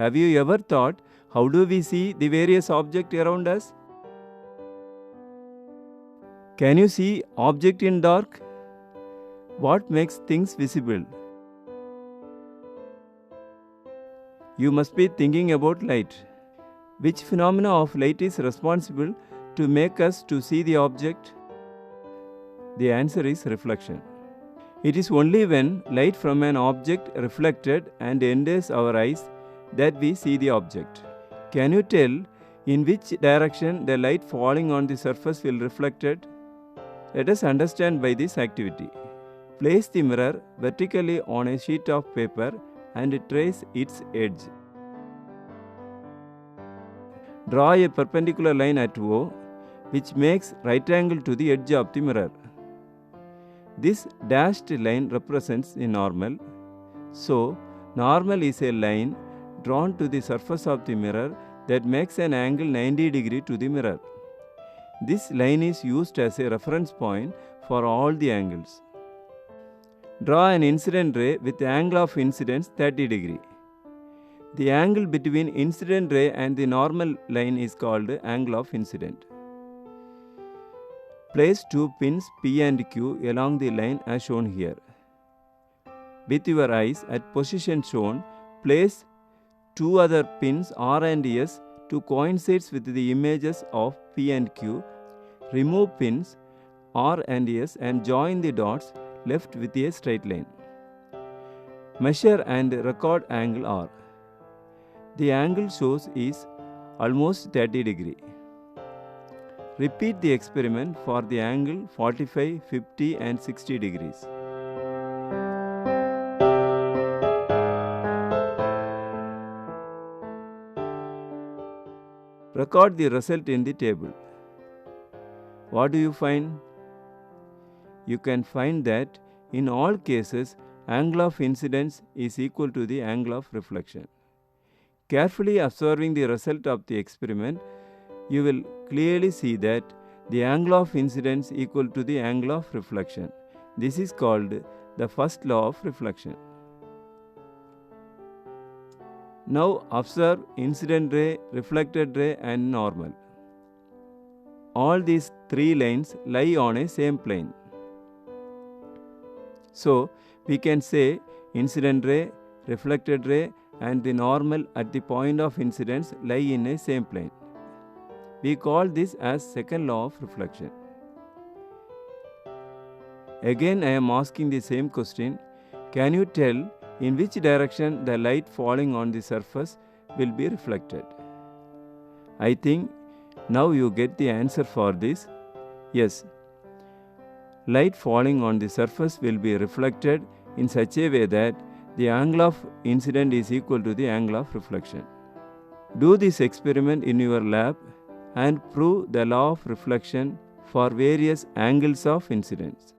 Have you ever thought, how do we see the various objects around us? Can you see object in dark? What makes things visible? You must be thinking about light. Which phenomena of light is responsible to make us to see the object? The answer is reflection. It is only when light from an object reflected and enters our eyes that we see the object. Can you tell in which direction the light falling on the surface will reflect it? Let us understand by this activity. Place the mirror vertically on a sheet of paper and trace its edge. Draw a perpendicular line at O, which makes right angle to the edge of the mirror. This dashed line represents the normal. So, normal is a line drawn to the surface of the mirror that makes an angle 90 degrees to the mirror. This line is used as a reference point for all the angles. Draw an incident ray with the angle of incidence 30 degrees. The angle between incident ray and the normal line is called angle of incident. Place two pins P and Q along the line as shown here. With your eyes at position shown, place two other pins R and S to coincide with the images of P and Q. Remove pins R and S and join the dots left with a straight line. Measure and record angle R. The angle shows is almost 30 degrees. Repeat the experiment for the angle 45, 50 and 60 degrees. Record the result in the table. What do you find? You can find that in all cases, angle of incidence is equal to the angle of reflection. Carefully observing the result of the experiment, you will clearly see that the angle of incidence equal to the angle of reflection. This is called the first law of reflection. Now observe incident ray, reflected ray and normal. All these three lines lie on a same plane. So we can say incident ray, reflected ray and the normal at the point of incidence lie in a same plane. We call this as second law of reflection. Again I am asking the same question. Can you tell in which direction the light falling on the surface will be reflected? I think now you get the answer for this. Yes, light falling on the surface will be reflected in such a way that the angle of incident is equal to the angle of reflection. Do this experiment in your lab and prove the law of reflection for various angles of incidence.